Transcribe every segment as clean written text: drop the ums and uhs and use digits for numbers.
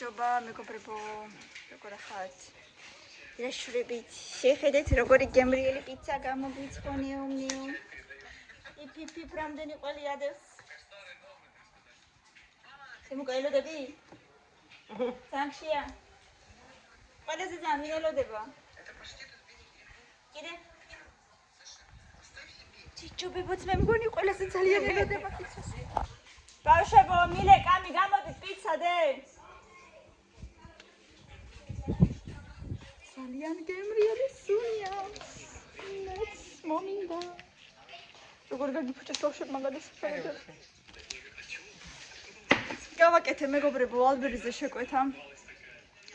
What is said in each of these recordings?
მადლობა მეგობრებო, როგორ ახართ? ირაშურებით, შეხედეთ როგორი გემრიელი პიცა გამოგვიწყონიო. იფიფ რამდენი ყველი ადევს. შემოკა ელოდები? სანქშია. ყველაზე ძალიან ელოდება. კიდე? ჩიჩობებოც მე მგონი ყველაზე ძალიან ელოდება პიცას. ბავშვებო, მილე კამი გამოდით პიცა დე. ძალიან გემრიელი სუნია. მომინდა. როგორ გაგიფუჭეს ბავშვებმა გადასახადა. გავაკეთე მეგობრებო, ალბერიზე შეკვეთა.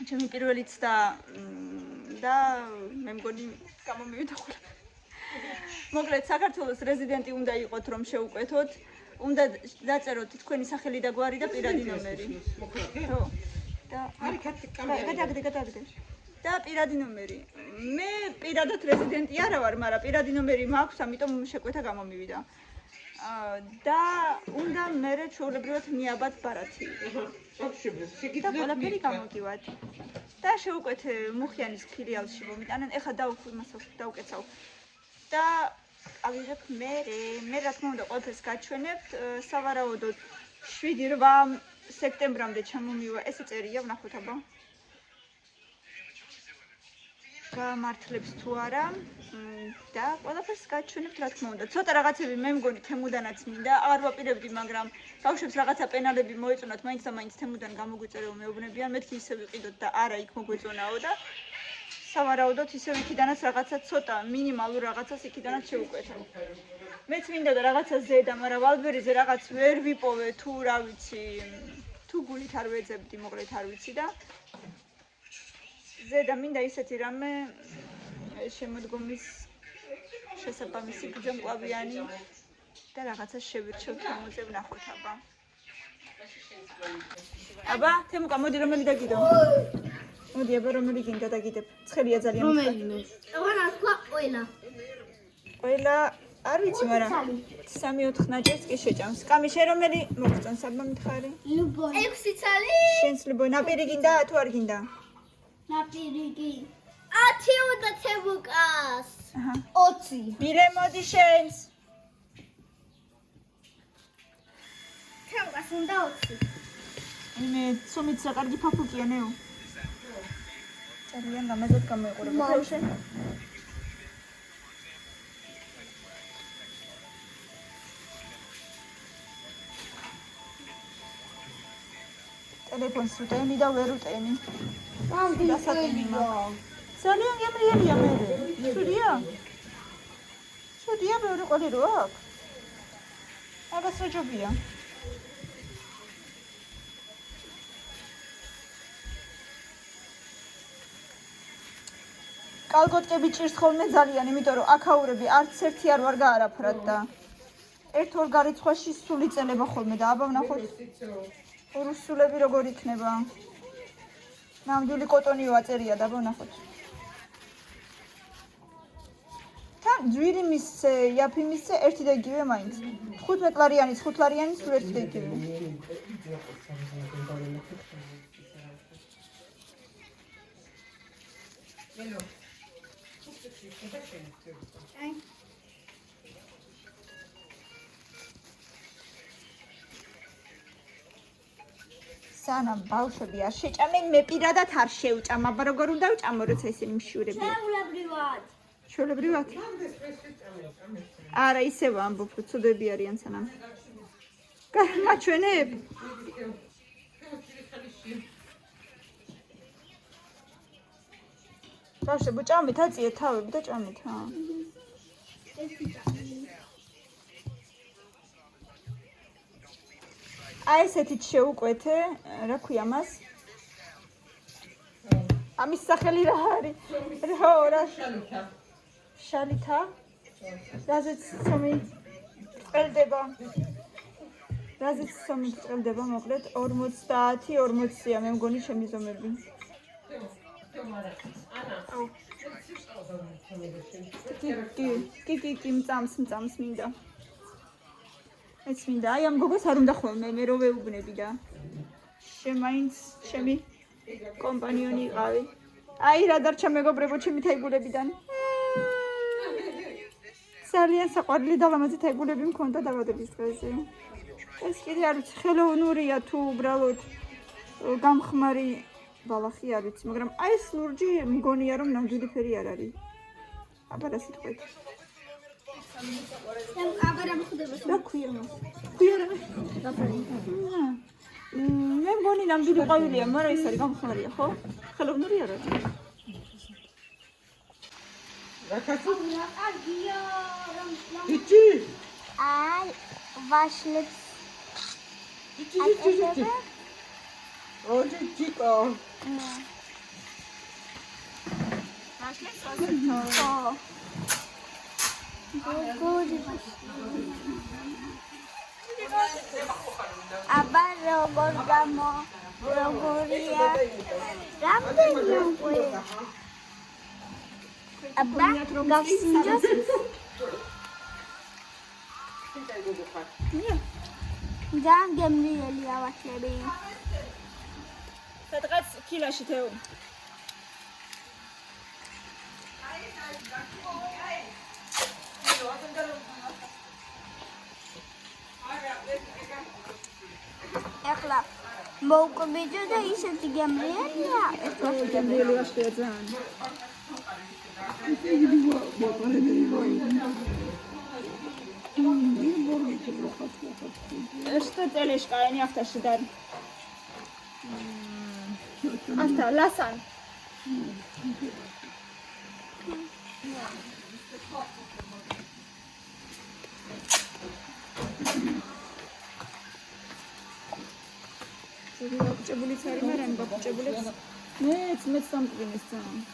ჩემი პირველიც და მე მგონი გამომივიდა ხოლმე. მოკლედ საქართველოს რეზიდენტი უნდა იყოთ რომ შეუკვეთოთ. უნდა დაწეროთ თქვენი სახელი და გვარი და პირადი ნომერი. ხო. და გადაგდე. და პირადი ნომერი. მე პირადად რეზიდენტი არა ვარ, მაგრამ პირადი ნომერი მაქვს, ამიტომ შეკვეთა გამომივიდა. და უნდა მერე ჩვეულებრივად მიაბათ ბარათი. და ყველაფერი გამოგივათ. და შეუკვეთე მუხიანის ფილიალში მომიტანენ. ეხლა დავუკეცავ. და ავიღებ მე რა თქმა უნდა ყველაფერს გაჩვენებთ. სავარაუდოდ 7-8 სექტემბრამდე ჩამომივა. ესე წერია, ვნახოთ აბა. გამართლებს თუ არა და ყველაფერს გაჩვენებთ რა თქმა უნდა. ცოტა რაღაცები მე მგონი თემუდანაც მინდა. აღარ ვაპირებდი, მაგრამ ბავშვებს რაღაცა პენალები მოეწონათ, მაინც და მაინც თემუდან გამოგვიწერეო მეუბნებიან. მეთქი ისე ვიყიდოთ და არა იქ მოგვეწონაო და სავარაუდოდ ისევ იქიდანაც რაღაცა ცოტა მინიმალურ რაღაცას იქიდანაც შევუკვეთა. მეც მინდა და რაღაცა ზედა, მაგრამ ვალბერიზე რაღაც ვერ ვიპოვე თუ რა ვიცი, თუ გულით არ ვეძებდი, მოკლედ არ ვიცი და ზედა მინდა ისეთი რამე შემოდგომის შესაბამისი გრძელმკლავიანი და რაღაცა შევირჩევ თემოზე ვნახოთ აბა. აბა, თემუკა, მოდი რომელი დაგიდო? მოდი აბა რომელი გინდა დაგიდებ. ცხელია ძალიან. რომელიმე? აღარა თქვა ყველა. ყველა არ ვიცი, მაგრამ 3-4 ნაჭერს კი შეჭამს. კამი შენ რომელი მოგწონს აბა მითხარი? ლუბონი. 6 ცალი? შენს ლუბონი ნაპირი გინდა თუ არ გინდა? ნაპირი კი. 10 უნდა თებუკას. 20. მილე მოდი შენს. თებუკას უნდა 20. მე სომიც რა კარგი ფაფუკია ნეო. ძალიან გამაზად გამოიყურება თავში. ტელეფონს უტენი და ვერ უტენი. ძალიან გემრიელია მე. შუდია ბევრი ყოლი რო აქვს. აბა სოჯობია. კალგოტკები ჭირს ხოლმე ძალიან, იმიტომ რომ აქაურები არც ერთი არ ვარ გაარაფრად და ერთ-ორ გარიცხვაში სული წელება ხოლმე და აბა ვნახოთ რუსულები როგორ იქნება. ნამდვილი კოტონიო აწერია და აბა ვნახოთ. თან ძვირი მისცე, იაფი მისცე, ერთი და იგივე მაინც. 15 ლარიანის, 5 ლარიანის სულ ერთი და იგივე. სანამ ბავშვები არ შეჭამენ, მე პირადად არ შევჭამ, აბა როგორ უნდა ვჭამო, როცა ისინი მშიურებია. შეულებრივად. შეულებრივად? არა, ისევ ამბობ, რომ ცუდები არიან სანამ. მაჩვენებ? ბავშვებო, ჭამეთ, აწიეთ თავები და ჭამეთ, ჰა. აი ესეთით შევუკვეთე, რა ქვია მას? ამის სახელი რა არის? რა? შალითა. რაზეც სომი წელდება. მოკლედ 50-40-ია მე მგონი ჩემი ზომები. კი, მწამს მინდა. მეც მინდა, აი ამ გოგოს არ უნდა ხოლმე მე რო ვეუბნები და შენ მაინც ჩემი კომპანიონი იყავი. აი რა დარჩა მეგობრებო ჩემი თაიგულებიდან. ძალიან საყვარელი და ლამაზი თაიგულები მქონდა დაბადების დღეზე. ეს კიდე არ ვიცი ხელოვნურია თუ უბრალოდ გამხმარი ბალახი არ ვიცი, მაგრამ აი ეს ლურჯი მგონია რომ ნამდვილი ფერი არ არის. აბა რა სიტყვით. აბა რა მოხდება? რა ქვია მას? ქვია რა? მე მგონი ნამდვილი ყვავილია, მაგრამ ეს არის გამხმარია, ხო? ხელოვნური არ არის. კარგია. იჭი აი, ვაშლებს. იჭი ოჯი ჯიკო აბა როგორია რამდენი უკვე აბა გავსინჯოს ძალიან გემრიელია ვაშლები სადღაც ქილაში თეო. ეხლა მოვკვიდო და ისეთი გემრიელია ეს გემრიელი ვაშლია ძალიან. Что телешка, я не автошидар. Авто, ласан. Бабчабули цари марам, бабчабули. Нет, сам принес сам.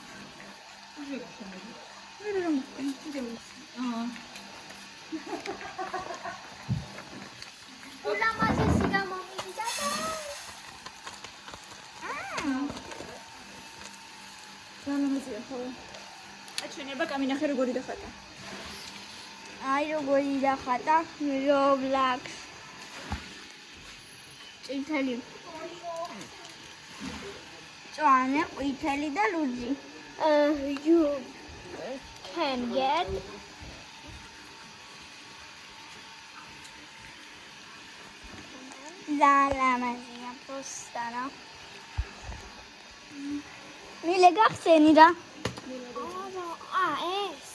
ულამაზესი გამომივიდა ლამაზია ხო? აჩვენება კამინახე როგორი დახატა? აი როგორი დახატა Roblox წითელი ჭვანე ყვითელი და ლურჯი you can get ლამაზია პოსტარა მილე გახსენი რა ეს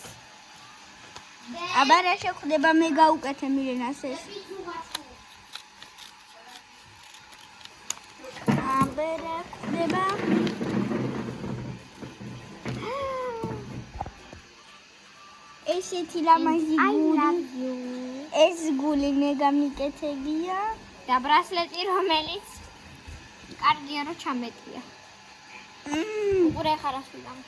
აბა რა შეხვდება მე გაუკეთე მილენას ეს აბა რა ხდება ესეთი ლამაზი გული ეს გული მე გამიკეთებია და ბრასლეტი რომელიც კარგია რომ ჩამეტია უყურე ხარასულამ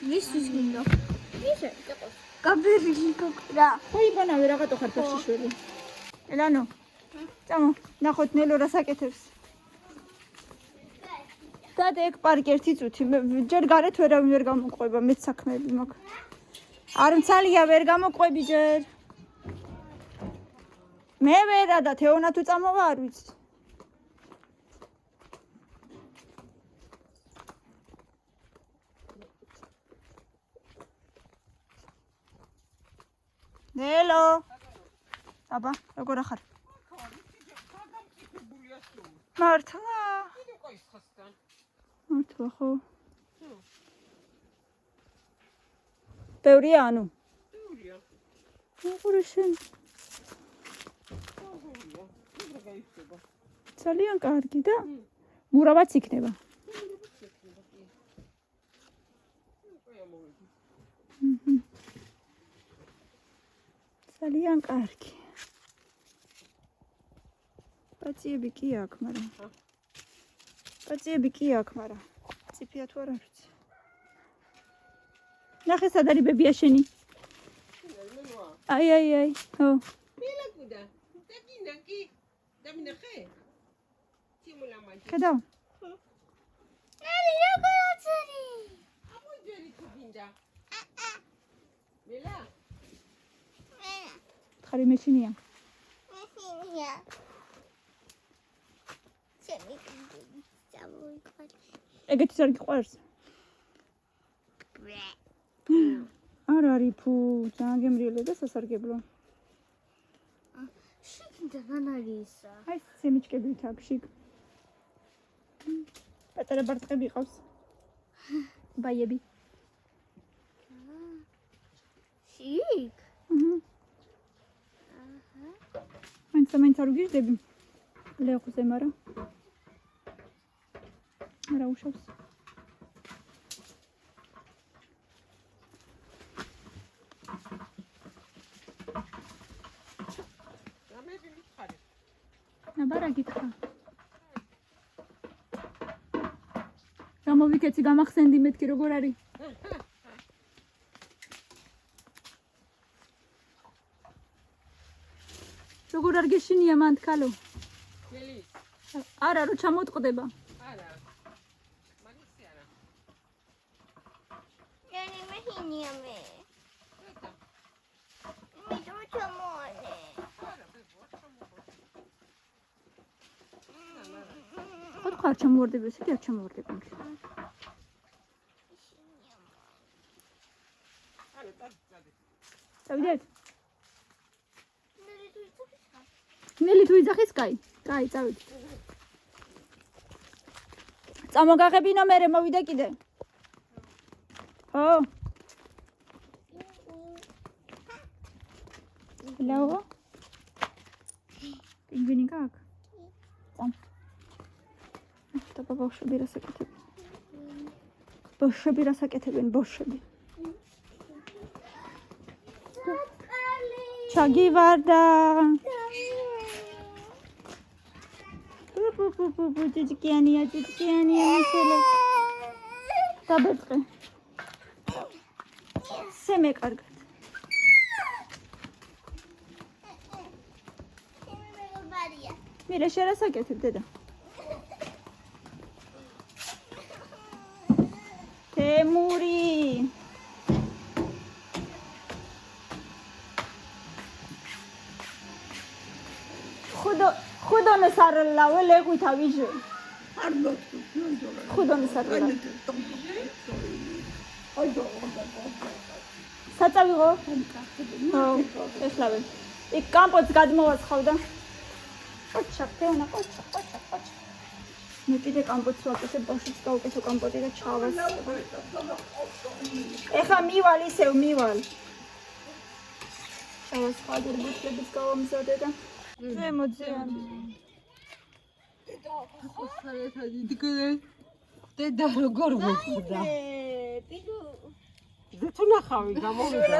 ვისთვის გინდა? ისე, იყოს. გაბერილი გოგრა. ხო იბანავე რაღაცა ხარ ფეხშიშველი. ელანო. წამო, ნახოთ ნელო რას აკეთებს. გადე ეგ პარკი ერთი წუთი, ჯერ გარეთ ვერავინ ვერ გამოყვება, მეც საქმეები მაქვს. არ მცალია ვერ გამოყვები ჯერ. მე ვერა და თეონა თუ წამოვა არ ვიცი. ნელო. აბა, როგორ ახარ? მართლა? მართლა ხო? ბევრია ანუ? ბევრია. როგორ შენ? ძალიან კარგი და მურავაც იქნება. ძალიან კარგი. პაციები კი აქვს, მაგრამ პაციები კი აქვს, მაგრამ ციფია თუ არ ვიცი. ნახე სად არის ბებია შენი? აი, ხო. მილაკუდა. დაგინაკი. დამინახე. სიმულამაჯი. კედა? ელი როგორაცარი? ამოჯერი თუ გინდა. მილა. ხარი მეჩინია. მესინია. ეგეთი არ გიყვარს? არ არის ფუ, ძალიან გემრიელი და სასარგებლო. შიგნით მან არის. აი სემიჩკებით აქვს შიგ. პატარა ბარტყები ყავს. ბაიები. შიგ? მაინც არ უგიჟდები? ლეოხზე მარა. არა უშავს. ნაბარა გითხრა. გამოვიქეცი გამახსენდი მეთქი როგორ არის? როგორ არ გეშინია მან თქალო? გელი. არა რო ჩამოტყდება. არა. მაგისი არა. Yani მეհინია მე. მე ჩამოანე. ხოთხ არ ჩამოვარდება, ესე კი არ ჩამოვარდება. არა, წადი. წავიდეთ. ნელი თუ იძახის, კაი. კაი, წავიდეთ. წამოგაღებინო მერე მოვიდე კიდე. ხო. ლაო. პინგვინი გაქვს? წამ. და ბავშვები რა საკეთებენ? ბავშვები რა საკეთებენ, ბავშვები? ჩაგივარდა. პუ ჭიჭკიანია, მისელე. დაბერწყე. სემე კარგად. მირე შენ რა საკეთებ, დედა? თემური. خودم سر لاول قویتا ویژه. خودم سر لاول. ساتاوی گو؟ اسلاوی. یک کامپوت کدوم واس خودم. کوچک تهونه کوچک. میپیده کامپوت سوات که باشید که تو کامپوتی که چاوس. اخا میوالی سو میوال. چاوس خاطر بود که بیشتر می‌سازه دم. ზემოძიან. დედა როგორ მოხდა? თუ ნახავი გამოვიდა.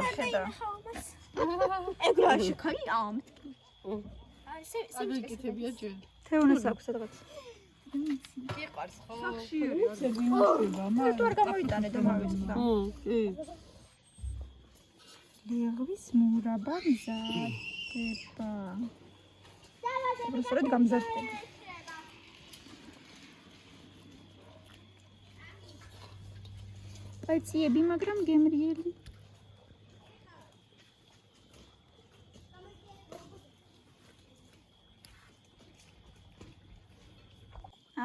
ეგრაში ხარი ამ. სემიკეთებია ჯერ. თეონას აქვს სადღაც. გიყვარს ხო? თუ არ გამოიტანე და მოვიწყდა. კი. ლეღვის მურაბა მზადდება. უბრალოდ გამზადდება. პაიციები, მაგრამ გემრიელი.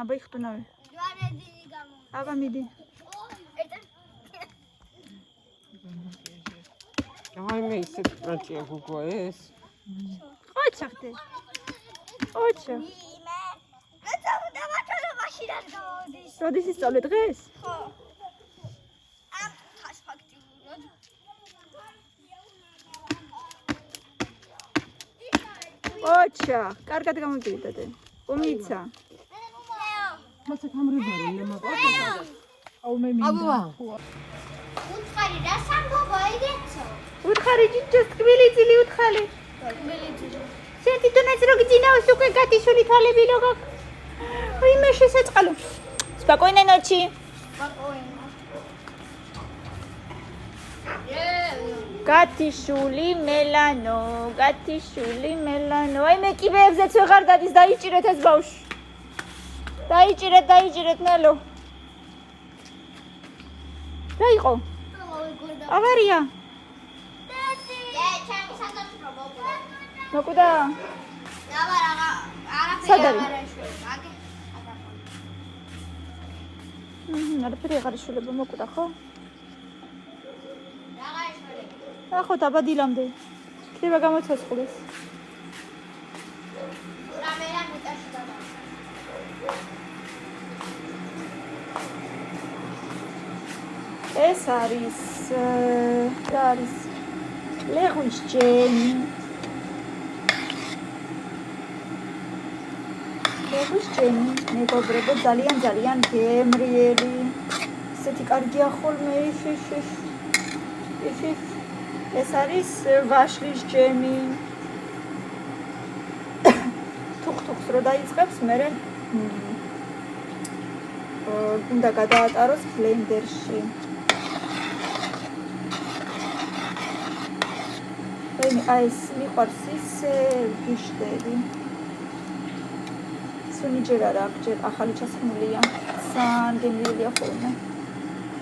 აბა იხტუნავე. აბა მიდი. აი მე ისეთ პროჭია გუგო ეს. ოჩახდე. ოჩა. მე დავაჭრე მაშინას გამოდის. როდის ისწავლე დღეს? ხო. ამ ხას ფაქტიურად. ოჩა, კარგად გამოდიდადე. უმიცა. მაცა გამრებარი ნემაყვა. აუ მე მინდა. უთხარი რა სამბობო იგეცო? უთხარი ჭიჭოს თბილი წილი უთხალი. თბილი წილი. შენ თვითონაც რო გძინავს უკვე გათიშული თვალები როგორ? აი მე შესაწყალო. Спокойной ночи. Спокойно. გათიშული მელანო, გათიშული მელანო. აი მე კიბეებზეც ვეღარ დადის, დაიჭირეთ ეს ბავშვი. დაიჭირეთ ნელო. რა იყო? ავარია. ჩამი სადაც პრობლემა. მოკვდა? დავა სად არის? არაფერი აღარ იშვილება მოკვდა ხო? ნახოთ აბადილამდე. ხდება გამოცოცხლეს. ეს არის ლეღვის ჯემი. ლეღვის ჯემი, მეგობრებო, ძალიან გემრიელი. ისეთი კარგია ხოლმე, ეს არის ვაშლის ჯემი. თუხ-თუხს რო დაიწყებს, მერე უნდა გადაატაროს ბლენდერში. ეს მიყვარს ისე ვიშტები. სუნიჯერ არა, ჯერ ახალი ჩასხმულია. ძალიან გემრიელია ხოლმე.